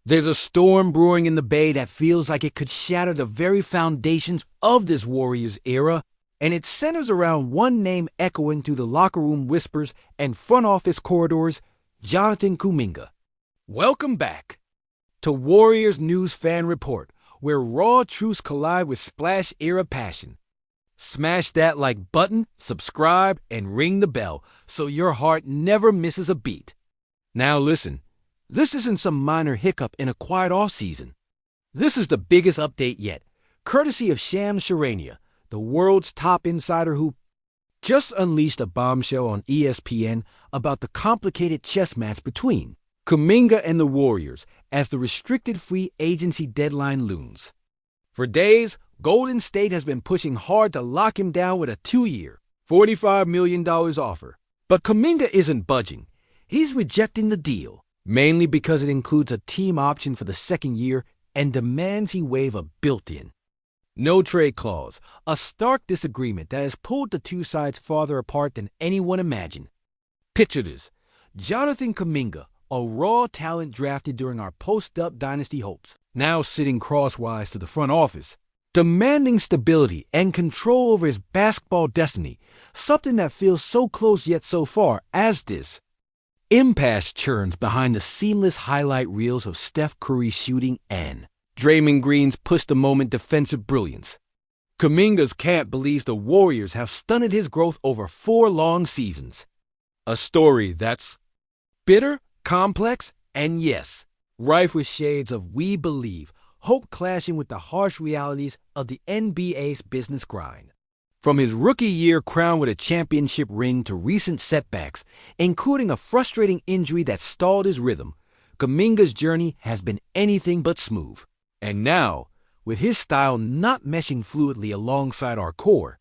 There's a storm brewing in the Bay that feels like it could shatter the very foundations of this Warriors era, and it centers around one name echoing through the locker room whispers and front office corridors: Jonathan Kuminga. Welcome back to Warriors News Fan Report, where raw truths collide with splash era passion. Smash that like button, subscribe, and ring the bell so your heart never misses a beat. Now listen, this isn't some minor hiccup in a quiet offseason. This is the biggest update yet, courtesy of Shams Charania, the world's top insider who just unleashed a bombshell on ESPN about the complicated chess match between Kuminga and the Warriors as the restricted free agency deadline looms. For days, Golden State has been pushing hard to lock him down with a 2-year, $45 million offer. But Kuminga isn't budging. He's rejecting the deal, mainly because it includes a team option for the second year and demands he waive a built-in no-trade clause, a stark disagreement that has pulled the two sides farther apart than anyone imagined. Picture this: Jonathan Kuminga, a raw talent drafted during our post-up dynasty hopes, now sitting crosswise to the front office, demanding stability and control over his basketball destiny, something that feels so close yet so far as this. Impasse churns behind the seamless highlight reels of Steph Curry's shooting and Draymond Green's push-the-moment defensive brilliance. Kuminga's camp believes the Warriors have stunted his growth over 4 long seasons. A story that's bitter, complex, and yes, rife with shades of we believe, hope clashing with the harsh realities of the NBA's business grind. From his rookie year crowned with a championship ring to recent setbacks, including a frustrating injury that stalled his rhythm, Kuminga's journey has been anything but smooth. And now, with his style not meshing fluidly alongside our core,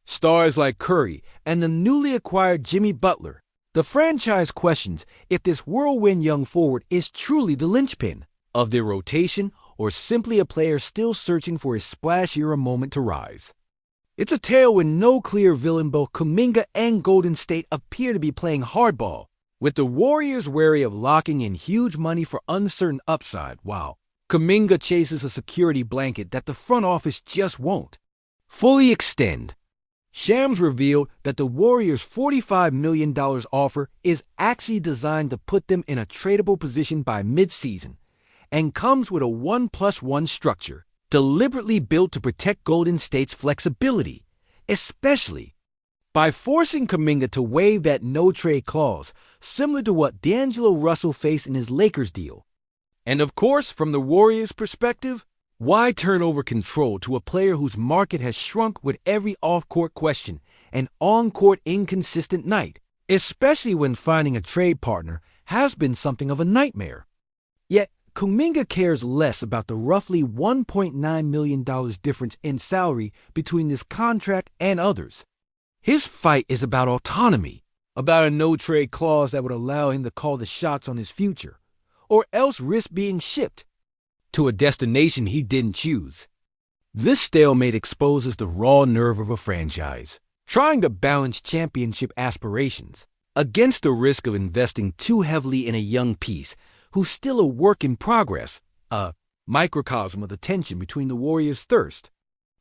stars like Curry and the newly acquired Jimmy Butler, the franchise questions if this whirlwind young forward is truly the linchpin of their rotation or simply a player still searching for his splash-era moment to rise. It's a tale with no clear villain. Both Kuminga and Golden State appear to be playing hardball, with the Warriors wary of locking in huge money for uncertain upside, while Kuminga chases a security blanket that the front office just won't fully extend. Shams revealed that the Warriors' $45 million offer is actually designed to put them in a tradable position by mid-season and comes with a 1+1 structure, deliberately built to protect Golden State's flexibility, especially by forcing Kuminga to waive that no-trade clause, similar to what D'Angelo Russell faced in his Lakers deal. And of course, from the Warriors' perspective, why turn over control to a player whose market has shrunk with every off-court question and on-court inconsistent night, especially when finding a trade partner has been something of a nightmare? Yet, Kuminga cares less about the roughly $1.9 million difference in salary between this contract and others. His fight is about autonomy, about a no-trade clause that would allow him to call the shots on his future, or else risk being shipped to a destination he didn't choose. This stalemate exposes the raw nerve of a franchise trying to balance championship aspirations against the risk of investing too heavily in a young piece who's still a work in progress, a microcosm of the tension between the Warriors' thirst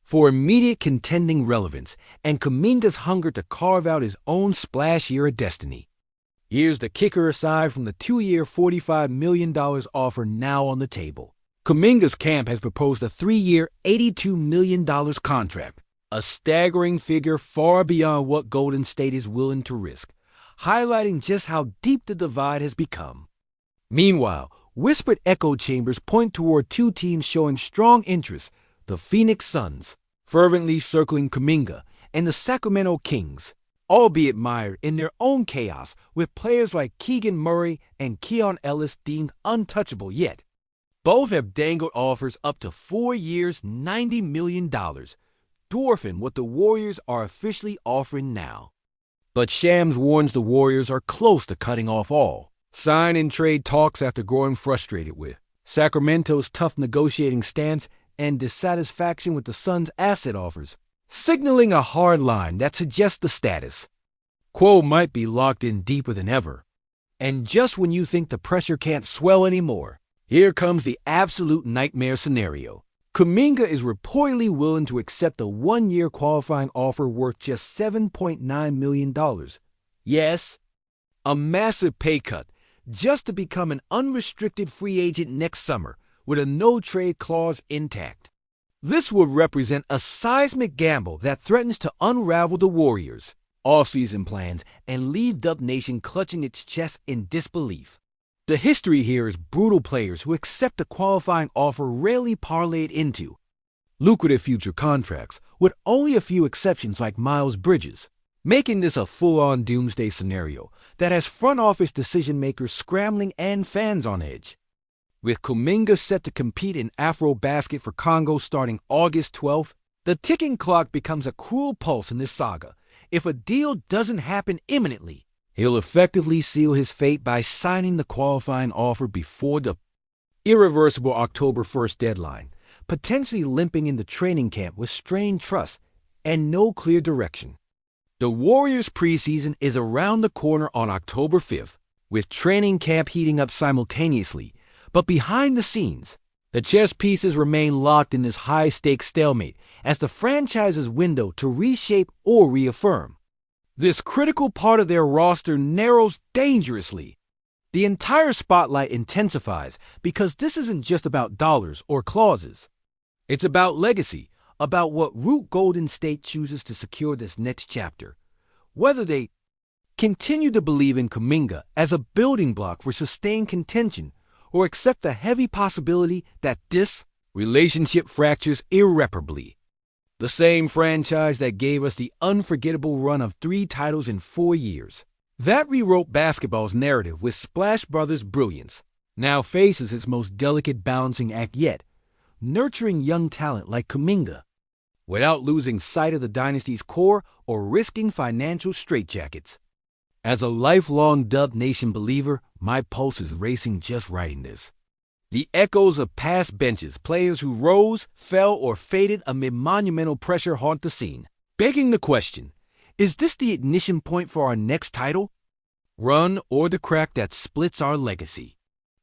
for immediate contending relevance and Kuminga's hunger to carve out his own splash-era destiny. Here's the kicker aside from the 2-year $45 million offer now on the table. Kuminga's camp has proposed a 3-year $82 million contract, a staggering figure far beyond what Golden State is willing to risk, highlighting just how deep the divide has become. Meanwhile, whispered echo chambers point toward two teams showing strong interest: the Phoenix Suns, fervently circling Kuminga, and the Sacramento Kings, albeit mired in their own chaos with players like Keegan Murray and Keon Ellis deemed untouchable yet. Both have dangled offers up to 4 years, $90 million, dwarfing what the Warriors are officially offering now. But Shams warns the Warriors are close to cutting off all sign and trade talks after growing frustrated with Sacramento's tough negotiating stance and dissatisfaction with the Suns' asset offers, signaling a hard line that suggests the status quo might be locked in deeper than ever. And just when you think the pressure can't swell anymore, Here comes the absolute nightmare scenario. Kuminga is reportedly willing to accept a one-year qualifying offer worth just $7.9 million. Yes, a massive pay cut just to become an unrestricted free agent next summer with a no-trade clause intact. This would represent a seismic gamble that threatens to unravel the Warriors' off-season plans and leave Dub Nation clutching its chest in disbelief. The history here is brutal players who accept a qualifying offer rarely parlayed into lucrative future contracts, with only a few exceptions like Miles Bridges, making this a full-on doomsday scenario that has front office decision-makers scrambling and fans on edge. With Kuminga set to compete in Afrobasket for Congo starting August 12th, the ticking clock becomes a cruel pulse in this saga. If a deal doesn't happen imminently, he'll effectively seal his fate by signing the qualifying offer before the irreversible October 1st deadline, potentially limping into training camp with strained trust and no clear direction. The Warriors' preseason is around the corner on October 5th, with training camp heating up simultaneously, but behind the scenes, the chess pieces remain locked in this high-stakes stalemate as the franchise's window to reshape or reaffirm this critical part of their roster narrows dangerously. The entire spotlight intensifies because this isn't just about dollars or clauses. It's about legacy, about what route Golden State chooses to secure this next chapter. Whether they continue to believe in Kuminga as a building block for sustained contention or accept the heavy possibility that this relationship fractures irreparably. The same franchise that gave us the unforgettable run of 3 titles in 4 years, that rewrote basketball's narrative with Splash Brothers' brilliance, now faces its most delicate balancing act yet, nurturing young talent like Kuminga, without losing sight of the dynasty's core or risking financial straitjackets. As a lifelong Dub Nation believer, my pulse is racing just writing this. The echoes of past benches, players who rose, fell, or faded amid monumental pressure haunt the scene, begging the question, is this the ignition point for our next title run or the crack that splits our legacy?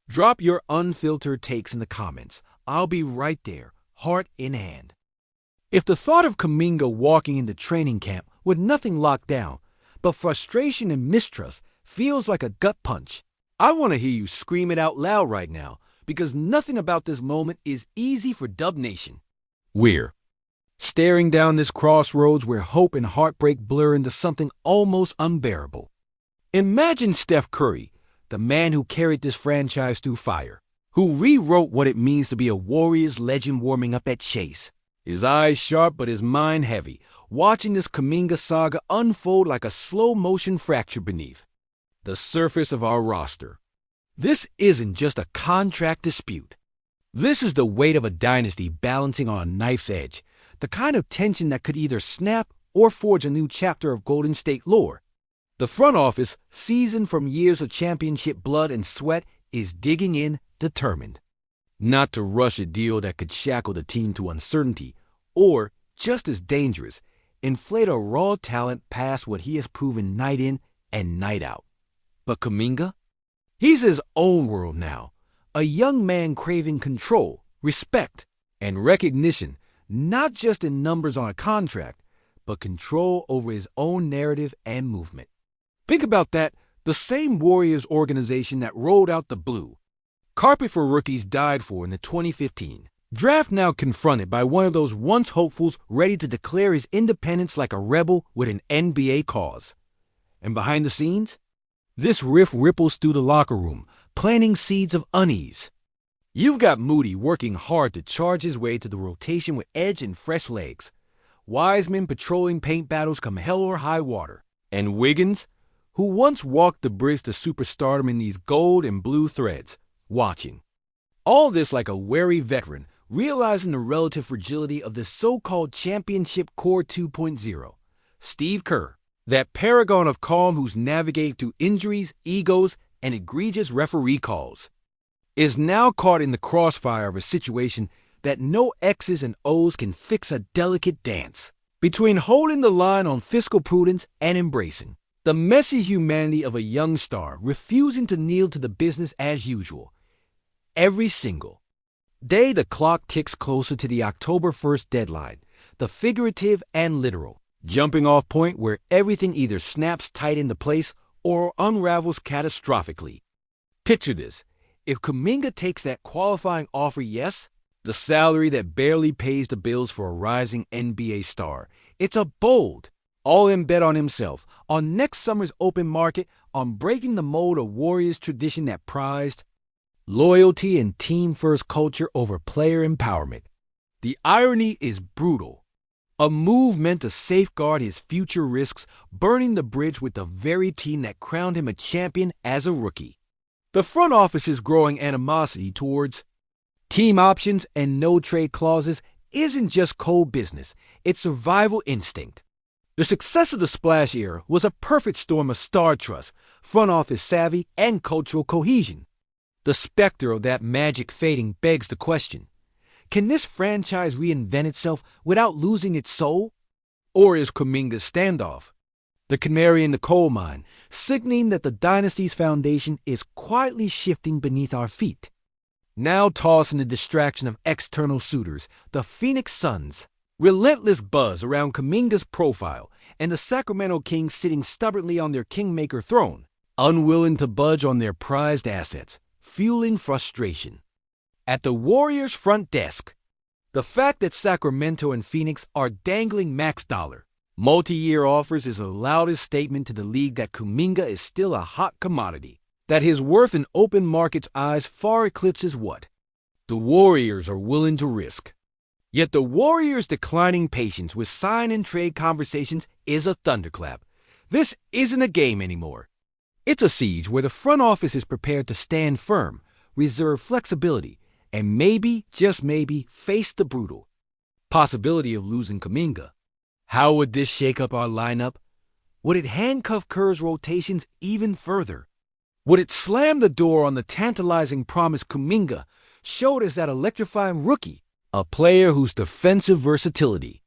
Drop your unfiltered takes in the comments. I'll be right there, heart in hand. If the thought of Kuminga walking into training camp with nothing locked down, but frustration and mistrust feels like a gut punch, I want to hear you scream it out loud right now, because nothing about this moment is easy for Dub Nation. We're staring down this crossroads where hope and heartbreak blur into something almost unbearable. Imagine Steph Curry, the man who carried this franchise through fire, who rewrote what it means to be a Warriors legend warming up at Chase. His eyes sharp but his mind heavy, watching this Kuminga saga unfold like a slow-motion fracture beneath the surface of our roster. This isn't just a contract dispute. This is the weight of a dynasty balancing on a knife's edge, the kind of tension that could either snap or forge a new chapter of Golden State lore. The front office, seasoned from years of championship blood and sweat, is digging in, determined not to rush a deal that could shackle the team to uncertainty, or, just as dangerous, inflate a raw talent past what he has proven night in and night out. But Kuminga? He's his own world now, a young man craving control, respect, and recognition, not just in numbers on a contract, but control over his own narrative and movement. Think about that, the same Warriors organization that rolled out the blue carpet for rookies died for in the 2015 draft, now confronted by one of those once hopefuls ready to declare his independence like a rebel with an NBA cause. And behind the scenes, this rift ripples through the locker room, planting seeds of unease. You've got Moody working hard to charge his way to the rotation with edge and fresh legs, Wiseman patrolling paint battles come hell or high water, and Wiggins, who once walked the bridge to superstardom in these gold and blue threads, watching. All this like a wary veteran, realizing the relative fragility of this so-called championship core 2.0. Steve Kerr, that paragon of calm who's navigated through injuries, egos, and egregious referee calls, is now caught in the crossfire of a situation that no X's and O's can fix, a delicate dance between holding the line on fiscal prudence and embracing the messy humanity of a young star refusing to kneel to the business as usual. every single day. The clock ticks closer to the October 1st deadline, the figurative and literal jumping off point where everything either snaps tight into place or unravels catastrophically. Picture this. If Kuminga takes that qualifying offer, yes, the salary that barely pays the bills for a rising NBA star, it's a bold, all-in bet on himself, on next summer's open market, on breaking the mold of Warriors tradition that prized loyalty and team-first culture over player empowerment. The irony is brutal. A move meant to safeguard his future risks, burning the bridge with the very team that crowned him a champion as a rookie. The front office's growing animosity towards team options and no-trade clauses isn't just cold business, it's survival instinct. The success of the Splash era was a perfect storm of star trust, front office savvy, and cultural cohesion. The specter of that magic fading begs the question, can this franchise reinvent itself without losing its soul? Or is Kuminga's standoff the canary in the coal mine, signaling that the dynasty's foundation is quietly shifting beneath our feet? Now tossed in the distraction of external suitors, the Phoenix Suns' relentless buzz around Kuminga's profile, and the Sacramento Kings sitting stubbornly on their kingmaker throne, unwilling to budge on their prized assets, fueling frustration. At the Warriors' front desk, the fact that Sacramento and Phoenix are dangling max dollar, multi-year offers is the loudest statement to the league that Kuminga is still a hot commodity, that his worth in open market's eyes far eclipses what the Warriors are willing to risk. Yet the Warriors' declining patience with sign-and-trade conversations is a thunderclap. This isn't a game anymore. It's a siege where the front office is prepared to stand firm, reserve flexibility, and maybe, just maybe, face the brutal possibility of losing Kuminga. How would this shake up our lineup? Would it handcuff Kerr's rotations even further? Would it slam the door on the tantalizing promise Kuminga showed as that electrifying rookie, a player whose defensive versatility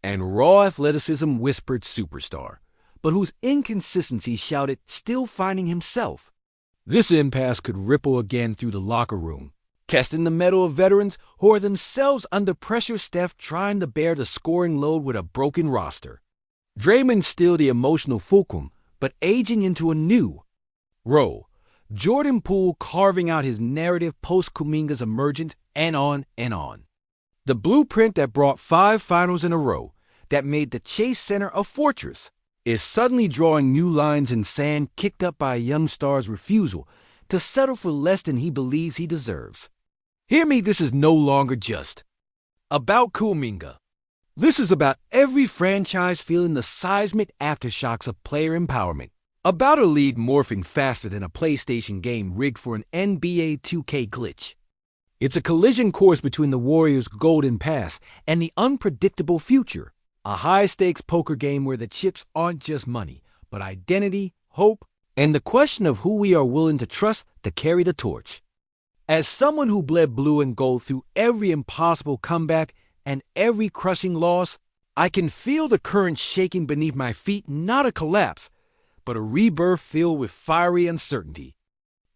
and raw athleticism whispered superstar, but whose inconsistency shouted still finding himself? This impasse could ripple again through the locker room, testing the mettle of veterans who are themselves under pressure Steph trying to bear the scoring load with a broken roster. Draymond still the emotional fulcrum, but aging into a new role. Jordan Poole carving out his narrative post-Kuminga's emergence, and on and on. The blueprint that brought 5 finals in a row, that made the Chase Center a fortress, is suddenly drawing new lines in sand kicked up by a young star's refusal to settle for less than he believes he deserves. Hear me, this is no longer just about Kuminga. This is about every franchise feeling the seismic aftershocks of player empowerment. About a league morphing faster than a PlayStation game rigged for an NBA 2K glitch. It's a collision course between the Warriors' golden past and the unpredictable future. A high-stakes poker game where the chips aren't just money, but identity, hope, and the question of who we are willing to trust to carry the torch. As someone who bled blue and gold through every impossible comeback and every crushing loss, I can feel the current shaking beneath my feet, not a collapse, but a rebirth filled with fiery uncertainty.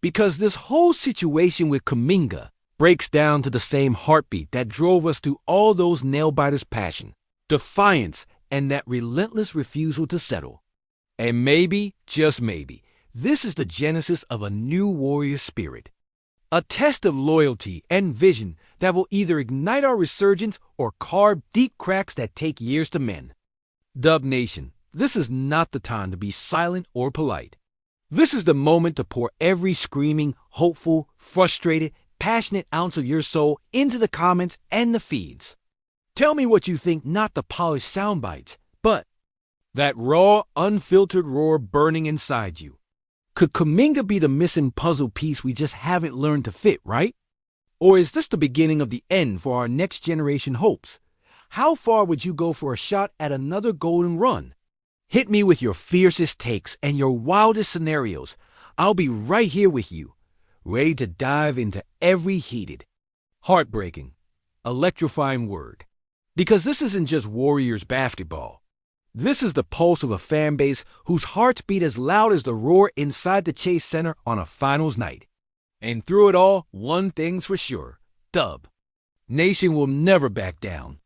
Because this whole situation with Kuminga breaks down to the same heartbeat that drove us through all those nail-biters' passion, defiance, and that relentless refusal to settle. And maybe, just maybe, this is the genesis of a new warrior spirit. A test of loyalty and vision that will either ignite our resurgence or carve deep cracks that take years to mend. Dub Nation, this is not the time to be silent or polite. This is the moment to pour every screaming, hopeful, frustrated, passionate ounce of your soul into the comments and the feeds. Tell me what you think, not the polished sound bites, but that raw, unfiltered roar burning inside you. Could Kuminga be the missing puzzle piece we just haven't learned to fit, right? Or is this the beginning of the end for our next generation hopes? How far would you go for a shot at another golden run? Hit me with your fiercest takes and your wildest scenarios. I'll be right here with you, ready to dive into every heated, heartbreaking, electrifying word. Because this isn't just Warriors basketball. This is the pulse of a fan base whose hearts beat as loud as the roar inside the Chase Center on a finals night. And through it all, one thing's for sure. Dub. Nation will never back down.